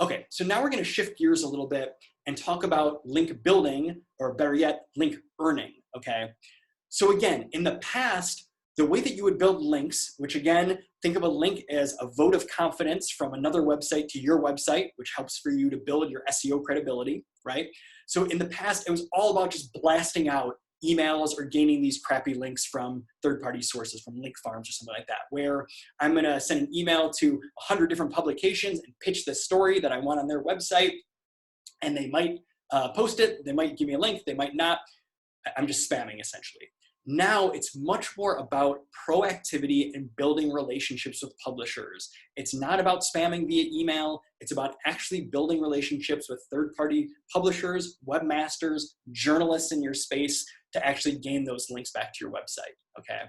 Okay, so now we're going to shift gears a little bit and talk about link building, or better yet, link earning, okay? So again, in the past, the way that you would build links, which again, think of a link as a vote of confidence from another website to your website, which helps for you to build your SEO credibility, right? So in the past, it was all about just blasting out emails or gaining these crappy links from third-party sources, from link farms or something like that, where I'm gonna send an email to 100 different publications and pitch the story that I want on their website, and they might post it, they might give me a link, they might not. I'm just spamming essentially. Now it's much more about proactivity and building relationships with publishers. It's not about spamming via email. It's about actually building relationships with third-party publishers, webmasters, journalists in your space to actually gain those links back to your website, okay?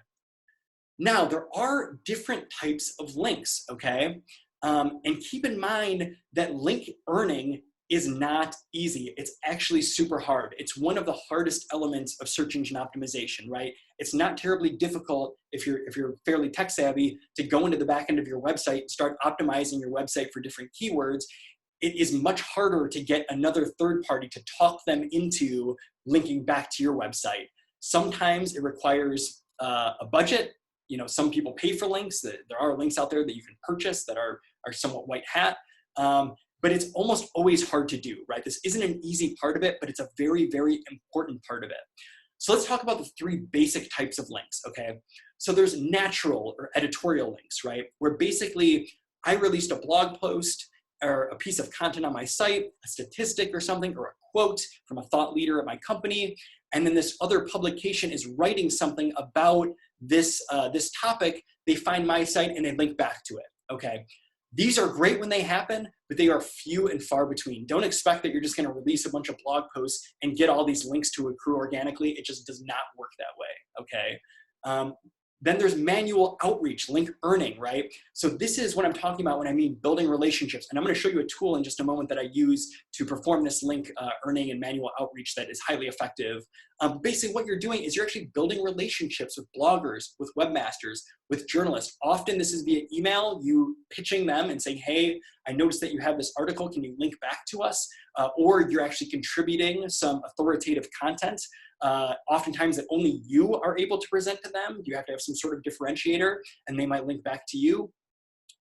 Now, there are different types of links, okay? And keep in mind that link earning is not easy. It's actually super hard. It's one of the hardest elements of search engine optimization, right? It's not terribly difficult if you're fairly tech savvy to go into the back end of your website and start optimizing your website for different keywords. It is much harder to get another third party to talk them into linking back to your website. Sometimes it requires a budget. You know, some people pay for links. There are links out there that you can purchase that are somewhat white hat. But it's almost always hard to do, right? This isn't an easy part of it, but it's a very, very important part of it. So let's talk about the three basic types of links, okay? So there's natural or editorial links, right? Where basically I released a blog post or a piece of content on my site, a statistic or something, or a quote from a thought leader at my company, and then this other publication is writing something about this, this topic. They find my site and they link back to it, okay? These are great when they happen, but they are few and far between. Don't expect that you're just gonna release a bunch of blog posts and get all these links to accrue organically. It just does not work that way, okay? Then there's manual outreach, link earning, right? So this is what I'm talking about when I mean building relationships. And I'm gonna show you a tool in just a moment that I use to perform this link earning and manual outreach that is highly effective. Basically what you're doing is you're actually building relationships with bloggers, with webmasters, with journalists. Often this is via email, you pitching them and saying, hey, I noticed that you have this article, can you link back to us? Or you're actually contributing some authoritative content. Oftentimes that only you are able to present to them. You have to have some sort of differentiator and they might link back to you.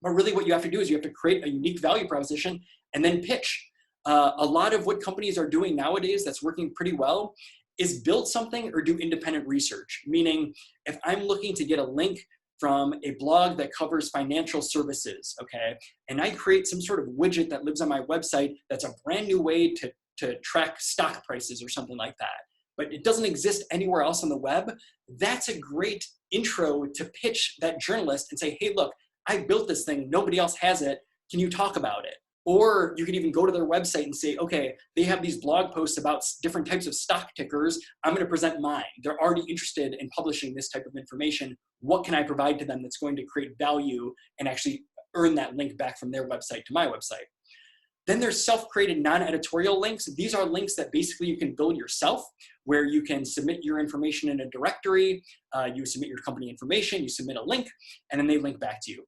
But really what you have to do is you have to create a unique value proposition and then pitch. A lot of what companies are doing nowadays that's working pretty well is build something or do independent research. Meaning if I'm looking to get a link from a blog that covers financial services, okay? And I create some sort of widget that lives on my website that's a brand new way to track stock prices or something like that, but it doesn't exist anywhere else on the web, that's a great intro to pitch that journalist and say, hey, look, I built this thing, nobody else has it, can you talk about it? Or you could even go to their website and say, okay, they have these blog posts about different types of stock tickers, I'm gonna present mine. They're already interested in publishing this type of information. What can I provide to them that's going to create value and actually earn that link back from their website to my website? Then there's self-created non-editorial links. These are links that basically you can build yourself, where you can submit your information in a directory, you submit your company information, you submit a link, and then they link back to you.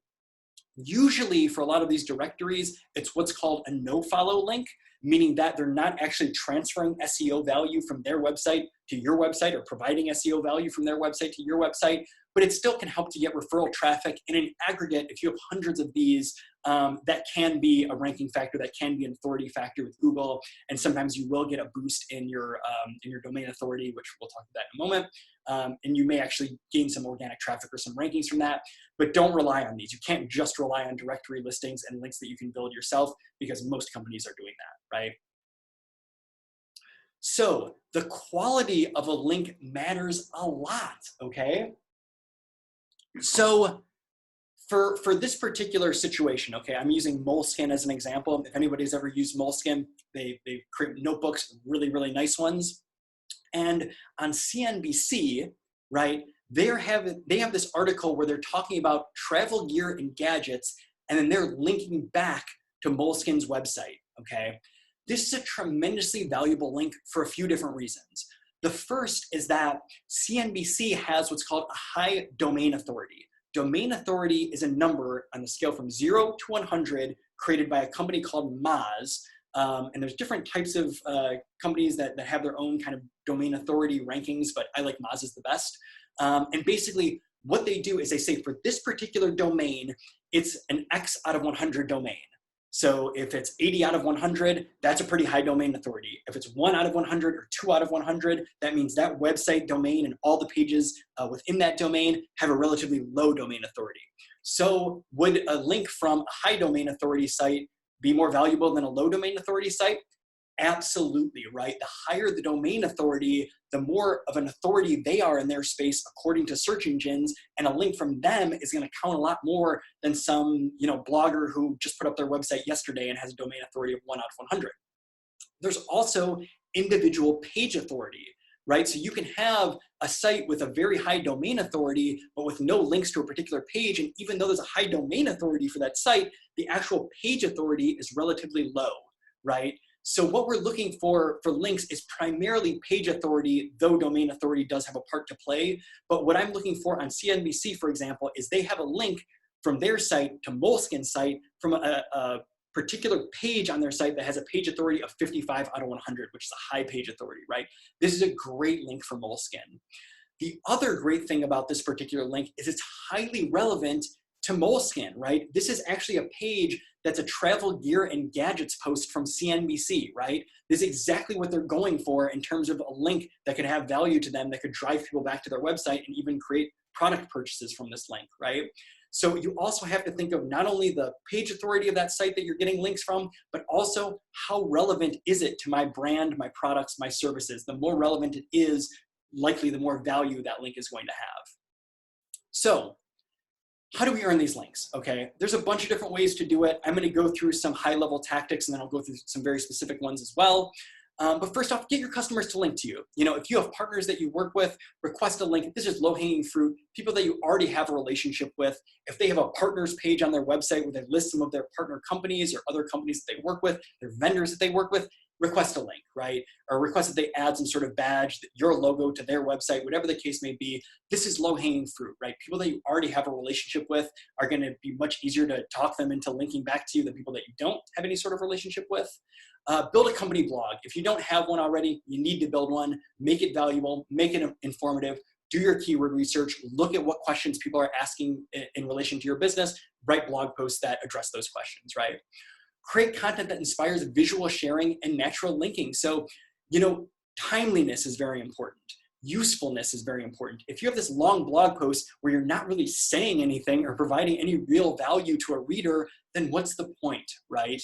Usually for a lot of these directories, it's what's called a no-follow link, meaning that they're not actually transferring SEO value from their website to your website or providing SEO value from their website to your website, but it still can help to get referral traffic. And in aggregate, if you have hundreds of these, that can be a ranking factor, that can be an authority factor with Google, and sometimes you will get a boost in your domain authority, which we'll talk about in a moment, and you may actually gain some organic traffic or some rankings from that, but don't rely on these. You can't just rely on directory listings and links that you can build yourself, because most companies are doing that, right? So the quality of a link matters a lot, okay? So for this particular situation, okay, I'm using Moleskine as an example. If anybody's ever used Moleskine, they create notebooks, really, really nice ones. And on CNBC, right, they have this article where they're talking about travel gear and gadgets, and then they're linking back to Moleskine's website, okay? This is a tremendously valuable link for a few different reasons. The first is that CNBC has what's called a high domain authority. Domain authority is a number on the scale from 0 to 100 created by a company called Moz. And there's different types of companies that have their own kind of domain authority rankings, but I like Moz is the best. And basically what they do is they say for this particular domain, it's an X out of 100 domain. So if it's 80 out of 100, that's a pretty high domain authority. If it's 1 out of 100 or 2 out of 100, that means that website domain and all the pages within that domain have a relatively low domain authority. So would a link from a high domain authority site be more valuable than a low domain authority site? Absolutely, right? The higher the domain authority, the more of an authority they are in their space according to search engines, and a link from them is going to count a lot more than some, blogger who just put up their website yesterday and has a domain authority of 1 out of 100. There's also individual page authority, right? So you can have a site with a very high domain authority, but with no links to a particular page. And even though there's a high domain authority for that site, the actual page authority is relatively low, right? So what we're looking for links is primarily page authority, though domain authority does have a part to play. But what I'm looking for on CNBC, for example, is they have a link from their site to Moleskin's site from a particular page on their site that has a page authority of 55 out of 100, which is a high page authority, right? This is a great link for Moleskin. The other great thing about this particular link is it's highly relevant to Moleskin, right? This is actually a page that's a travel gear and gadgets post from CNBC, right? This is exactly what they're going for in terms of a link that could have value to them, that could drive people back to their website and even create product purchases from this link, right? So you also have to think of not only the page authority of that site that you're getting links from, but also how relevant is it to my brand, my products, my services. The more relevant it is, likely the more value that link is going to have. So how do we earn these links? Okay, there's a bunch of different ways to do it. I'm going to go through some high-level tactics, and then I'll go through some very specific ones as well. But first off, get your customers to link to you. If you have partners that you work with, request a link. This is low-hanging fruit. People that you already have a relationship with, if they have a partners page on their website where they list some of their partner companies or other companies that they work with, their vendors that they work with, request a link, right? Or request that they add some sort of badge, your logo to their website, whatever the case may be. This is low-hanging fruit, right? People that you already have a relationship with are going to be much easier to talk them into linking back to you than people that you don't have any sort of relationship with. Build a company blog. If you don't have one already, you need to build one. Make it valuable, make it informative, do your keyword research, look at what questions people are asking in relation to your business, write blog posts that address those questions, right? Create content that inspires visual sharing and natural linking. So, timeliness is very important. Usefulness is very important. If you have this long blog post where you're not really saying anything or providing any real value to a reader, then what's the point, right?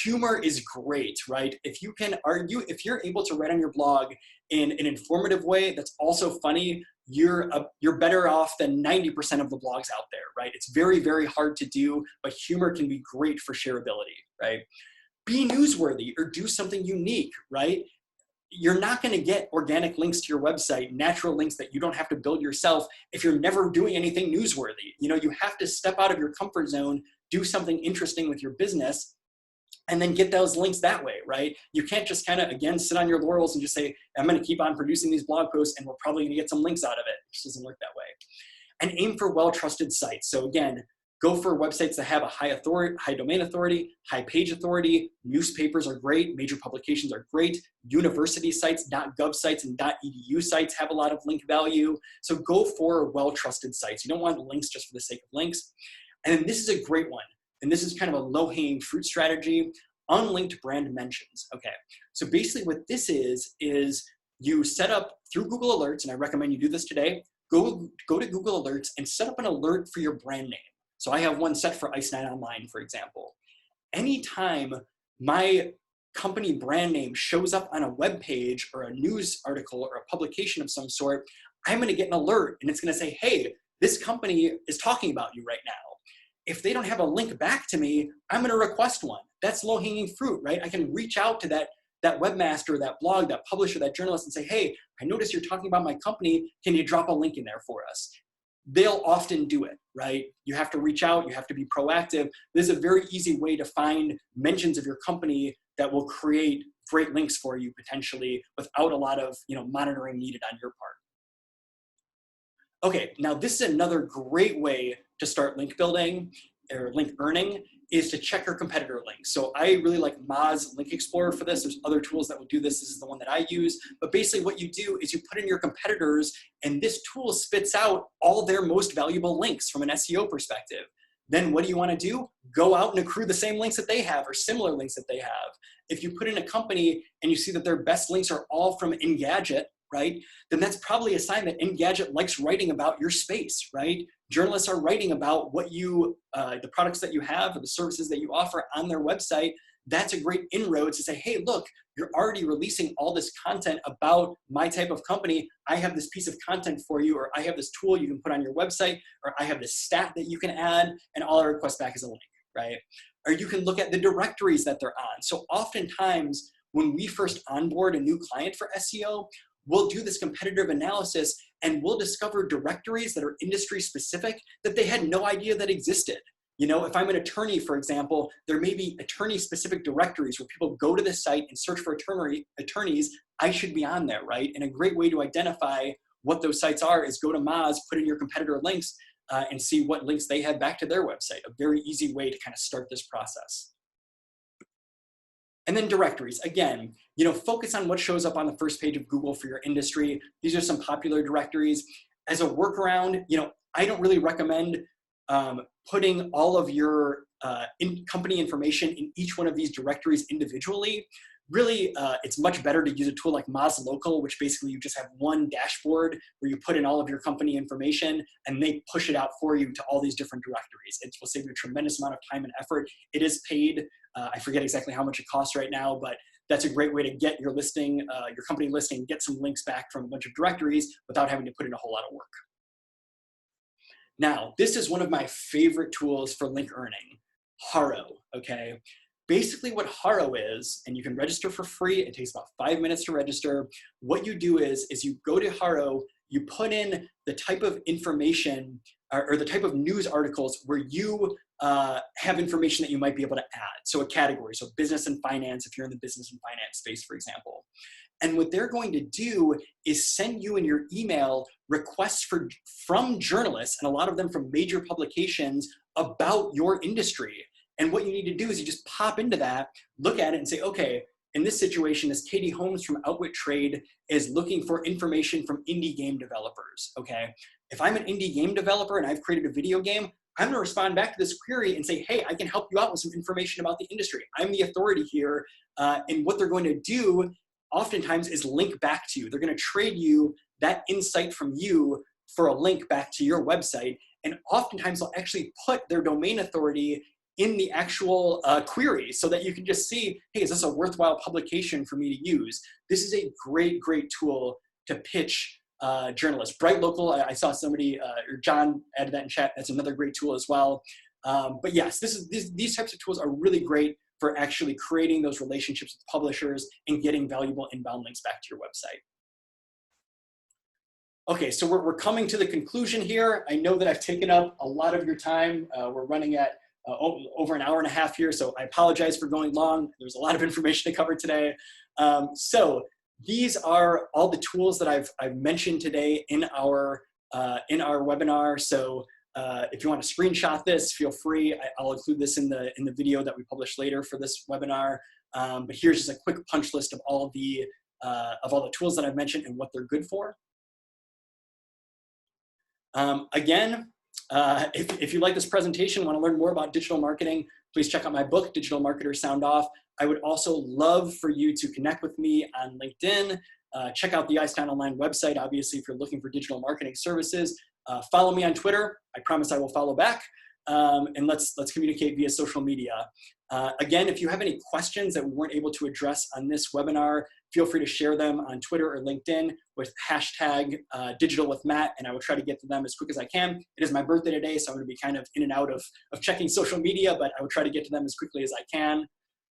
Humor is great, right? If you can argue, if you're able to write on your blog in an informative way that's also funny, you're better off than 90% of the blogs out there, right? It's very, very hard to do, but humor can be great for shareability, right? Be newsworthy or do something unique, right? You're not going to get organic links to your website, natural links that you don't have to build yourself if you're never doing anything newsworthy. You have to step out of your comfort zone, do something interesting with your business, and then get those links that way, right? You can't just kind of, again, sit on your laurels and just say, I'm going to keep on producing these blog posts and we're probably going to get some links out of it. It just doesn't work that way. And aim for well-trusted sites. So again, go for websites that have a high domain authority, high page authority. Newspapers are great. Major publications are great. University sites, .gov sites, and .edu sites have a lot of link value. So go for well-trusted sites. You don't want links just for the sake of links. And then this is a great one. And this is kind of a low-hanging fruit strategy, unlinked brand mentions. Okay, so basically what this is you set up through Google Alerts, and I recommend you do this today, go to Google Alerts and set up an alert for your brand name. So I have one set for Ice Night Online, for example. Anytime my company brand name shows up on a web page or a news article or a publication of some sort, I'm gonna get an alert and it's gonna say, hey, this company is talking about you right now. If they don't have a link back to me, I'm gonna request one. That's low-hanging fruit, right? I can reach out to that webmaster, that blog, that publisher, that journalist and say, hey, I noticed you're talking about my company. Can you drop a link in there for us? They'll often do it, right? You have to reach out, you have to be proactive. This is a very easy way to find mentions of your company that will create great links for you potentially without a lot of monitoring needed on your part. Okay, now this is another great way to start link building or link earning is to check your competitor links. So I really like Moz Link Explorer for this. There's other tools that will do this. This is the one that I use. But basically what you do is you put in your competitors, and this tool spits out all their most valuable links from an SEO perspective. Then what do you want to do? Go out and accrue the same links that they have or similar links that they have. If you put in a company and you see that their best links are all from Engadget, right? Then that's probably a sign that Engadget likes writing about your space, right? Journalists are writing about what you, the products that you have or the services that you offer on their website. That's a great inroad to say, hey, look, you're already releasing all this content about my type of company. I have this piece of content for you, or I have this tool you can put on your website, or I have this stat that you can add, and all I request back is a link, right? Or you can look at the directories that they're on. So oftentimes, when we first onboard a new client for SEO, we'll do this competitive analysis and we'll discover directories that are industry specific that they had no idea that existed. You know, if I'm an attorney, for example, there may be attorney specific directories where people go to this site and search for attorneys. I should be on there, right? And a great way to identify what those sites are is go to Moz, put in your competitor links, and see what links they have back to their website. A very easy way to kind of start this process. And then directories, again, you know, focus on what shows up on the first page of Google for your industry. These are some popular directories. As a workaround, you know, I don't really recommend putting all of your company information in each one of these directories individually. Really, it's much better to use a tool like Moz Local, which basically you just have one dashboard where you put in all of your company information and they push it out for you to all these different directories. It will save you a tremendous amount of time and effort. It is paid. I forget exactly how much it costs right now, but that's a great way to get your listing, your company listing, get some links back from a bunch of directories without having to put in a whole lot of work. Now, this is one of my favorite tools for link earning, HARO, okay? Basically what HARO is, and you can register for free, it takes about 5 minutes to register. What you do is you go to HARO, you put in the type of information or the type of news articles where you have information that you might be able to add. So a category, so business and finance, if you're in the business and finance space, for example. And what they're going to do is send you in your email requests from journalists, and a lot of them from major publications, about your industry. And what you need to do is you just pop into that, look at it and say, okay, in this situation, this Katie Holmes from Outwit Trade is looking for information from indie game developers, okay? If I'm an indie game developer and I've created a video game, I'm gonna respond back to this query and say, hey, I can help you out with some information about the industry. I'm the authority here. And what they're going to do oftentimes is link back to you. They're gonna trade you that insight from you for a link back to your website. And oftentimes they'll actually put their domain authority in the actual query so that you can just see, hey, is this a worthwhile publication for me to use? This is a great, great tool to pitch journalists. Bright Local, I saw somebody, or John added that in chat. That's another great tool as well. But yes, these types of tools are really great for actually creating those relationships with publishers and getting valuable inbound links back to your website. Okay, so we're coming to the conclusion here. I know that I've taken up a lot of your time. We're running at over an hour and a half here, so I apologize for going long. There's a lot of information to cover today. So these are all the tools that I've mentioned today in our webinar. So if you want to screenshot this, feel free. I'll include this in the video that we publish later for this webinar. But here's just a quick punch list of all the tools that I've mentioned and what they're good for. Again, if you like this presentation, want to learn more about digital marketing, please check out my book, Digital Marketers Sound Off. I would also love for you to connect with me on LinkedIn. Check out the iStown Online website, obviously, if you're looking for digital marketing services. Follow me on Twitter. I promise I will follow back. And let's communicate via social media. Again, if you have any questions that we weren't able to address on this webinar, feel free to share them on Twitter or LinkedIn with hashtag #digitalwithmatt, and I will try to get to them as quick as I can. It is my birthday today, so I'm going to be kind of in and out of checking social media, but I will try to get to them as quickly as I can.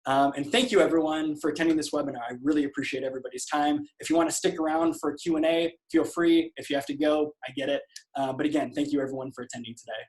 And thank you, everyone, for attending this webinar. I really appreciate everybody's time. If you want to stick around for a Q&A, feel free. If you have to go, I get it. But again, thank you, everyone, for attending today.